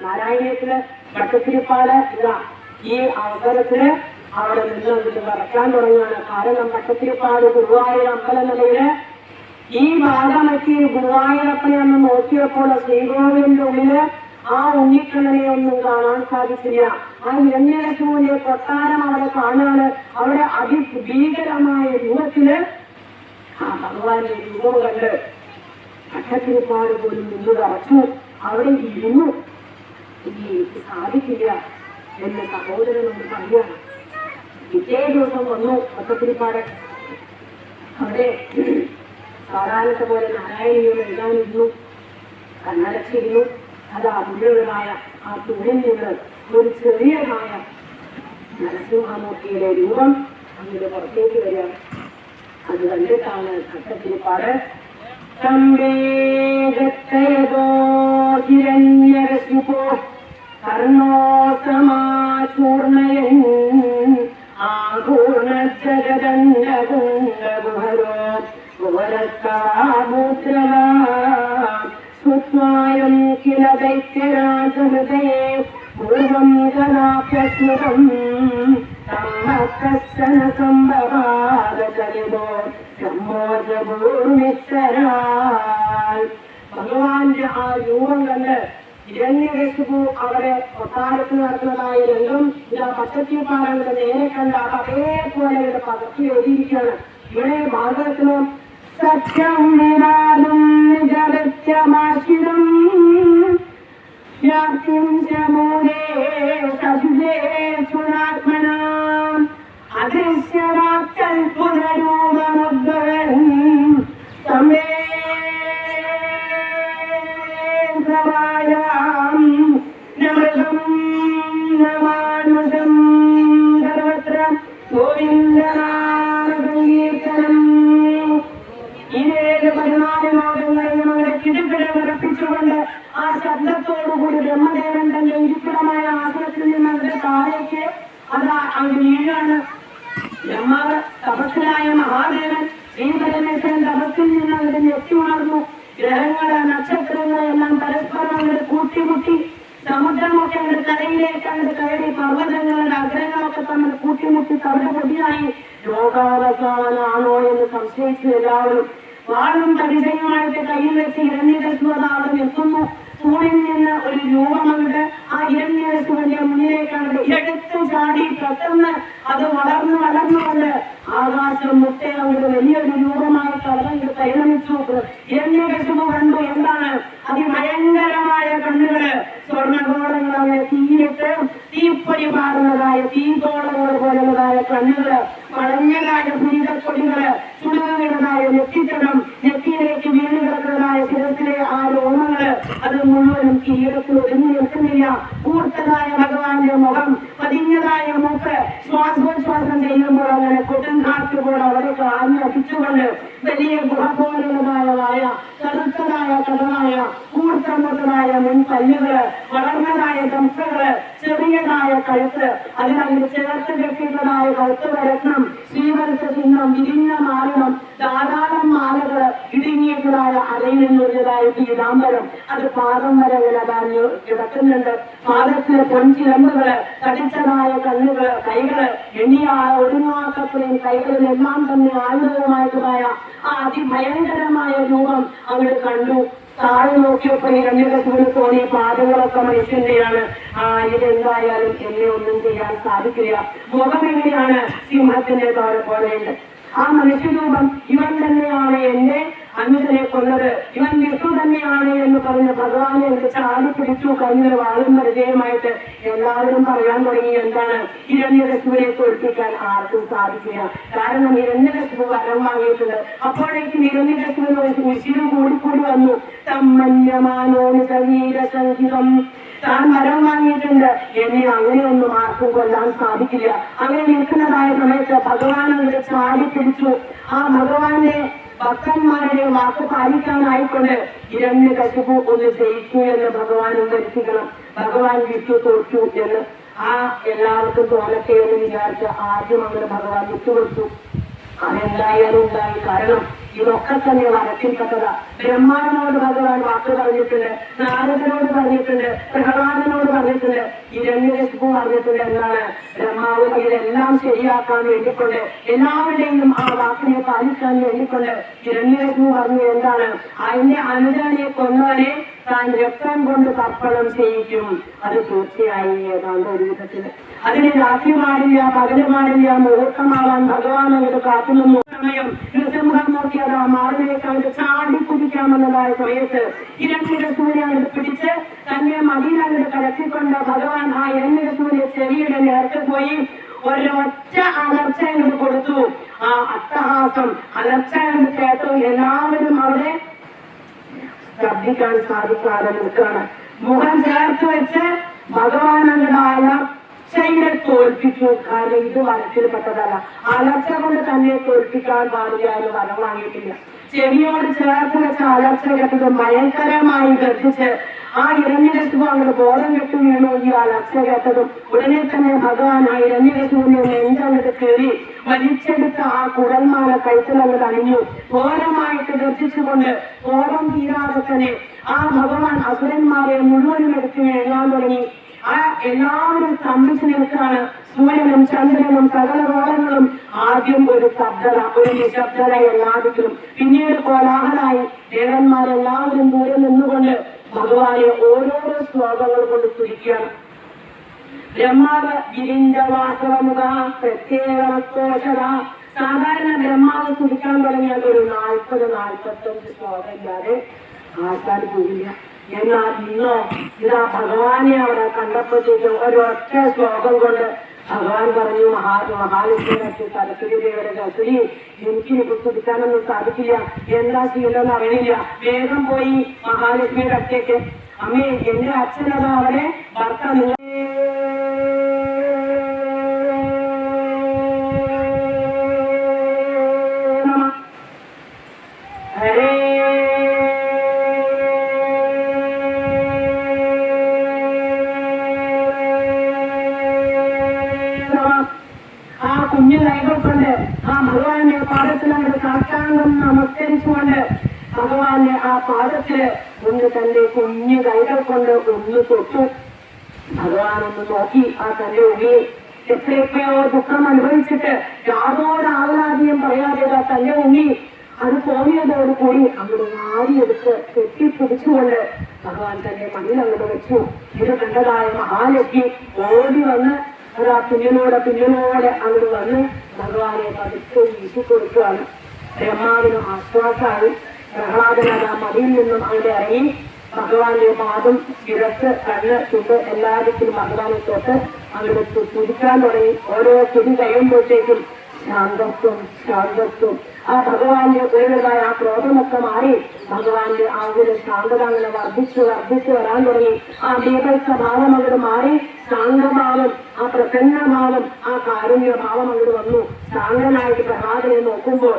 നാരായണീയത്തില് ഭട്ടത്തിരിപ്പാട് ഇതാ ഈ അവസരത്തില് അവിടെ നിന്ന് വരയ്ക്കാൻ തുടങ്ങുകയാണ്. കാരണം ഭട്ടത്തിരിപ്പാട് ഗുരുവായൂർ അമ്പലനിലയില് ഈ ഭാഗമെത്തി ഗുരുവായൂരപ്പനെ ഒന്ന് നോക്കിയപ്പോൾ ശ്രീകോവിലിന്റെ ഉള്ളില് ആ ഉണ്ണിക്കണ്ണനെ ഒന്നും കാണാൻ സാധിച്ചില്ല. ആ ഹിരണ്യകശിപുവിന്റെ കൊട്ടാരം അവിടെ കാണാണ്. അവിടെ അതിഭീകരമായ രൂപത്തില് ആ ഭഗവാന്റെ രൂപം കണ്ട് ഭട്ടത്തിരിപ്പാട് പോലും നിന്ന് തറച്ചു അവിടെ ഇരുന്നു. ഈ സാധിക്കില്ല എന്ന് സഹോദരനോട് പറയുകയാണ്. പിറ്റേ ദിവസം വന്നു ഭട്ടത്തിരിപ്പാട്. അവിടെ സാധാരണത്തെ പോലെ നാരായണീയം എഴുതാനിരുന്നു, കണ്ണടച്ചിരുന്നു. അത് അതിൻ്റെതായ ആ തുണിൽ നിന്ന് ഒരു ചെറിയതായ നരസിംഹമൂർത്തിയുടെ രൂപം അങ്ങോട്ട് പുറത്തേക്ക് വരികയാണ്. അത് കണ്ടിട്ടാണ് ഭട്ടത്തിരിപ്പാട് സംവേഗത്തയതോ ഹിരണ്യകശിപോ കർണോസമാചൂർണയൻ ആകൂർണജഗദണ്ഡകുണ്ടകുഹരോ കുവരത്താമുദ്രവാ സ്വായം കില ദൈത്യരാജഹൃദയേ പൂർവം കലാപ്യസ്മൃതം കശ്ചന സംഭവാദചലിതോ ബ്രഹ്മോജഭൂർമിശ്വരാൽ. ഭഗവാന്റെ ആ രൂപം കണ്ട് ഹിരണ്യകശിപു അവിടെ കൊട്ടാരത്തിൽ നടത്തുന്നതായ രംഗം ഇതാ ഭട്ടത്തിരിപ്പാട് നേരെ കണ്ട അതേപോലെ ഇവിടെ പകർത്തി എഴുതിയിരിക്കുകയാണ്. ഇവിടെ ഭാഗവതത്തില് സത്യം വിവാദം ജഗത്യമാശിരം വ്യാപ്തിം ചമൂലേ സജുലേ ചുനാത്മനാം അദൃശ്യരാക്കൾ പുനരൂപമുദ്ഭവൻ സംവേദവായാം നമൃതം നമാനുഷം സർവത്ര ഗോവിന്ദനാമ സങ്കീർത്തനം. ഈ 14 ലോകങ്ങളെയും അവരെ കിടപ്പിച്ചുകൊണ്ട് ആ ശബ്ദത്തോടുകൂടി ബ്രഹ്മദേവൻ തന്റെ ഇരിപ്പിടമായ ആസനത്തിൽ നിന്ന് അവരുടെ താഴേക്ക് അതാ അങ്ങ് വീഴാണ്. ബ്രഹ്മാവ് തപസ്സിലായ മഹാദേവൻ ശ്രീപരമേശ്വരൻ തപസ്സിൽ നിന്ന് അവരുടെ ഞെട്ടി ഉണർന്നു. ഗ്രഹങ്ങള് നക്ഷത്രങ്ങളെല്ലാം പരസ്പരം അങ്ങോട്ട് കൂട്ടിമുട്ടി, സമുദ്രമൊക്കെ അങ്ങോട്ട് കരയിലേക്ക് അങ്ങോട്ട് കയറി, പർവ്വതങ്ങളുടെ അഗ്രഹങ്ങളൊക്കെ തമ്മിൽ കൂട്ടിമുട്ടി തവിട് പൊടിയായി. ലോകാവസാനാണോ എന്ന് സംശയിച്ചു എല്ലാവരും. വാളും പരിചയമായിട്ട് കയ്യിൽ വെച്ച് ഹിരണ്യകശിപു അവിടെ നിൽക്കുന്നു. തൂണിൽ നിന്ന് ഒരു രൂപമുണ്ട്. ആ ഹിരണ്യകശിപുവിന്റെ മുന്നിലേക്ക് അങ്ങോട്ട് എടുത്തു ചാടി പെട്ടെന്ന് അത് വളർന്നുകൊണ്ട് ആകാശം മുട്ടേ അങ്ങോട്ട് വലിയൊരു രൂപമായി കടന്നങ്ങോട്ട് പരിണമിച്ചു. ഹിരണ്യകശിപു കണ്ടു എന്താണ് അതിഭയങ്കരമായ കണ്ണുകള്, സ്വർണ്ണഗോളങ്ങളെ തീയിട്ട് തീപ്പൊരി പാറുന്നതായ തീഗോളങ്ങൾ പോലുള്ളതായ കണ്ണുകള്, വളഞ്ഞതായ ഭീതക്കൊടികള്, ചുടുകയുടേതായ നെറ്റിത്തടം, നെറ്റിയിലേക്ക് വീണ് കിടക്കുന്നതായ ശിരസിലെ ആ രോമങ്ങള്, അത് മുഴുവനും കിരീടത്തിൽ ഒതുങ്ങി നിൽക്കുന്നില്ല. കൂർത്തതായ ഭഗവാന്റെ മുഖം, പതിഞ്ഞതായ മൂക്ക്, ശ്വാസോച്ഛ്വാസം ചെയ്യുമ്പോൾ അങ്ങനെ കൊടുങ്കാറ്റ് പോലെ അവിടെ കാഞ്ഞ് അടിച്ചുകൊണ്ട് വലിയ ഗുഹ പോലുള്ളതായ വായ, കറുത്തതായ കടനായ കൂർത്തമുട്ടതായ മുൻപല്ലുകള്, വളർന്നതായ ദംസകള്, ചെറിയതായ കഴുത്ത്, അതിനങ്ങനെ ചേർത്ത് കെട്ടിയതായ കൗത്തുവരത്നം, ശ്രീവത്സ ചിഹ്നം, വിരിഞ്ഞ മാരണം, ധാരാളം മാലകള്, ഇടുങ്ങിയതായ അരയിൽ നിന്നുള്ളതായ പീതാംബരം, അത് പാദം വരെ വിലതാഞ്ഞു കിടക്കുന്നുണ്ട്. പാദത്തിലെ പൊൻചിലമ്പുകള്, തടിച്ചതായ കണ്ണുകള്, കൈകള്, എണ്ണിയായ ഒടുങ്ങാത്തത്രയും കൈകളിലെല്ലാം തന്നെ ആയുധവുമായിട്ടുള്ളതായ ആ അതിഭയങ്കരമായ രൂപം അവിടെ കണ്ടു. താഴെ നോക്കിയപ്പോൾ ഹിരണ്യകശിപുവിന് തോന്നി പാദങ്ങളൊക്കെ മനുഷ്യന്റെയാണ്. ഇതെന്തായാലും എന്നെ ഒന്നും ചെയ്യാൻ സാധിക്കില്ല. മുഖം എങ്ങനെയാണ് സിംഹത്തിന്റെ പോലെയുണ്ട്. ആ മനുഷ്യരൂപം ഇവൻ തന്നെയാണ് എന്നെ അനുജനെ കൊന്നത്, ഇവൻ വിഷ്ണു തന്നെയാണ് എന്ന് പറഞ്ഞ് ഭഗവാനെ ചാടി പിടിച്ചു. കയ്യിൽ വാളും പരിചയമായിട്ട് എല്ലാവരും പറയാൻ തുടങ്ങി എന്താണ് ഹിരണ്യകശിപുവിനെ തോൽപ്പിക്കാൻ ആർക്കും സാധിക്കില്ല. കാരണം ഹിരണ്യകശിപു വരം വാങ്ങിയിട്ടുണ്ട്. അപ്പോഴേക്കും ഹിരണ്യകശിപുവിന് ഉശിരും കൂടിക്കൂടി വന്നു. തമ്മന്യമാനോ ശരീരസംഹിതം, താൻ വരം വാങ്ങിയിട്ടുണ്ട്, എന്നെ അങ്ങനെയൊന്നും ആർക്കും കൊല്ലാൻ സാധിക്കില്ല. അങ്ങനെ നിൽക്കുന്നതായ സമയത്ത് ഭഗവാൻ അവിടെ ചാടി പിടിച്ചു. ആ ഭഗവാന്റെ ഭക്തന്മാരുടെ വാക്ക് പാലിക്കാനായിക്കൊണ്ട് ഹിരണ്യകശിപു ഒന്ന് ജയിച്ചു എന്ന് ഭഗവാനും വരുത്തിക്കണം. ഭഗവാൻ വിട്ടു തോറ്റു എന്ന് ആ എല്ലാവർക്കും തോന്നട്ടെ എന്ന് വിചാരിച്ച് ആദ്യം അങ്ങനെ ഭഗവാൻ വിട്ടുകൊടുത്തു. അതെന്തായാലും ഉണ്ടായി. കാരണം ഇതൊക്കെ തന്നെ വരത്തിൽപ്പെട്ടതാ. ബ്രഹ്മാവിനോട് ഭഗവാൻ വാക്ക് പറഞ്ഞിട്ടുണ്ട്, നാരദനോട് പറഞ്ഞിട്ടുണ്ട്, പ്രഹ്ലാദനോട് പറഞ്ഞിട്ടുണ്ട്, ഹിരണ്യകശിപു പറഞ്ഞിട്ടുണ്ട്. എന്താണ്? ബ്രഹ്മാവ് ഇതെല്ലാം ശരിയാക്കാൻ വേണ്ടിക്കൊണ്ട്, എല്ലാവരുടെയും ആ വാക്കിനെ പാലിക്കാൻ വേണ്ടിക്കൊണ്ട് ഹിരണ്യകശിപു പറഞ്ഞു എന്താണ്? അതിന്റെ അനുജനെ കൊന്നവനെ താൻ രക്തം കൊണ്ട് തർപ്പണം ചെയ്യിക്കും. അത് തീർച്ചയായി ഏതാണ്ട് ഒരു വിധത്തില് അതിന് രാത്രി പാടില്ല, പകല് പാടില്ല, മുഹൂർത്തമാവാൻ ഭഗവാൻ അങ്ങോട്ട് കാത്തുനിന്നു. സമയം നൃസിംഹമൂർത്തി അത് ആ മാറിലേക്ക് അങ്ങോട്ട് ചാടി കുതിക്കാമെന്നതായ സമയത്ത് ഹിരണ്യകശിപുവിനെ അങ്ങോട്ട് പിടിച്ച് തന്നെ മതിയിൽ അങ്ങോട്ട് കലക്കിക്കൊണ്ട് ഭഗവാൻ ആ ഹിരണ്യകശിപുവിന്റെ ചെവിയുടെ നേർക്ക് പോയി ഒരൊറ്റ അലർച്ച അങ്ങോട്ട് കൊടുത്തു. ആ അട്ടഹാസം അലർച്ച അങ്ങോട്ട് കേട്ടു. എല്ലാവരും അവിടെ ശബ്ദിക്കാൻ സാധിക്കാതെ നിൽക്കുകയാണ്. മുഖം ചേർത്ത് വെച്ച് ഭഗവാൻ അങ്ങോട്ട് അലർച്ചയെ തോൽപ്പിച്ചു. കാരണം ഇത് വരത്തിൽപ്പെട്ടതല്ല. അലർച്ച കൊണ്ട് തന്നെ തോൽപ്പിക്കാൻ പാടില്ല എന്ന് വരം വാങ്ങിയിട്ടില്ല. ചെവിയോട് ചേർത്ത് വെച്ച അലർച്ച കേട്ടത് ഭയങ്കരമായി ഗർജിച്ച് ആ ഹിരണ്യകശിപു അങ്ങോട്ട് ബോധം കെട്ടു വീണു. ഈ അലർച്ച കേട്ടതും ഉടനെ തന്നെ ഭഗവാൻ ആ ഹിരണ്യകശിപുവിനെ നെഞ്ചങ്ങോട്ട് കയറി വലിച്ചെടുത്ത് ആ കുടൽമാല കഴുത്തിലങ്ങോട്ട് അണിഞ്ഞു. ഘോരമായിട്ട് ഗർജിച്ചുകൊണ്ട് കോപം തീരാതെ തന്നെ ആ ഭഗവാൻ അസുരന്മാരെ മുഴുവനും എടുത്ത് എഴുതാൻ തുടങ്ങി. ആ എല്ലാവരും സ്തംഭിച്ചു നിൽക്കുകയാണ്. സൂര്യനും ചന്ദ്രനും സകല ഗോളങ്ങളും ആദ്യം ഒരു ശബ്ദത, ഒരു നിശബ്ദത എല്ലാദിക്കും. പിന്നീട് കോലാഹലായി ദേവന്മാരെല്ലാവരും ദൂരെ നിന്നുകൊണ്ട് ഭഗവാനെ ഓരോരോ ശ്ലോകങ്ങൾ കൊണ്ട് സ്തുതിക്കുകയാണ്. ബ്രഹ്മാവ് ഗിരിഞ്ചവാസവമുഖ പ്രത്യേകോഷത. സാധാരണ ബ്രഹ്മാവ് സ്തുതിക്കാൻ തുടങ്ങിയാൽ ഒരു 40-45 ശ്ലോകം ഇല്ലാതെ ആൾക്കാർ പോവില്ല. എന്നാൽ ഇന്നോ ഇതാ ഭഗവാനെ അവിടെ കണ്ടപ്പോഴത്തേക്കും ഒരൊറ്റ ശ്ലോകം കൊണ്ട് ഭഗവാൻ പറഞ്ഞു, മഹാലക്ഷ്മിയുടെ സരസ്വതി ദേവരുടെ സരസ്വതി, എനിക്കിനിപ്പോ സ്തുതിക്കാനൊന്നും സാധിക്കില്ല, എന്താ ചെയ്യണമെന്ന് അറിയില്ല. വേഗം പോയി മഹാലക്ഷ്മിയുടെ അടുത്തേക്ക്, അമ്മേ എന്റെ അച്ഛനതാ അവിടെ ഭർത്താവ് ആ കുഞ്ഞു കൈകൾ കൊണ്ട് ആ ഭഗവാന്റെ പാദത്തിലങ്ങോട്ട് സാഷ്ടാംഗം നമസ്കരിച്ചുകൊണ്ട് ഭഗവാന്റെ ആ പാദത്തില് ഒന്ന് തന്റെ കുഞ്ഞു കൈകൾ കൊണ്ട് ഒന്ന് തൊട്ടു. ഭഗവാൻ ഒന്ന് നോക്കി ആ തന്റെ ഉള്ളിൽ എത്രയൊക്കെയോ ദുഃഖം അനുഭവിച്ചിട്ട് യാതൊരു ആവലാതിയും പറയാതെ തന്റെ ഉള്ളിൽ അത് തോന്നിയതോടുകൂടി അങ്ങോട്ട് വാരിയെടുത്ത് കെട്ടിപ്പിടിച്ചുകൊണ്ട് ഭഗവാൻ തന്റെ മണ്ണിൽ അങ്ങോട്ട് വെച്ചു. ഇത് കണ്ടതായ മഹാലക്ഷ്മി ഓടി വന്ന് അതാ പിന്നിലൂടെ അങ്ങോട്ട് വന്ന് ഭഗവാനെ പതുക്കെ വീട്ടിക്കൊടുക്കുകയാണ്. ബ്രഹ്മാവിന് ആശ്വാസമായി. പ്രഹ്ലാദൻ ആ മടിയിൽ നിന്നും അങ്ങോട്ട് ഇറങ്ങി ഭഗവാന്റെ പാദം, ശിരസ്, കണ്ണ്, ചുണ്ട് എല്ലാത്തിലും ഭഗവാനെ തൊട്ട് അങ്ങോട്ട് തുടിക്കാൻ തുടങ്ങി. ഓരോ തുടി കഴിയുമ്പോഴത്തേക്കും ശാന്തത്വം ആ ഭഗവാന്റെ ഉയർന്നതായ ആ ക്രോധമൊക്കെ മാറി ഭഗവാന്റെ ആ ഒരു ശാന്തത അങ്ങനെ വർദ്ധിച്ചു വരാൻ തുടങ്ങി. ആ ദീപസ്വഭാവം അങ്ങോട്ട് മാറി ശാന്തഭാവം, ആ പ്രസന്നഭാവം, ആ കാരുണ്യഭാവം അങ്ങോട്ട് വന്നു. ശാന്തനായിട്ട് പ്രഹ്ലാദനെ നോക്കുമ്പോൾ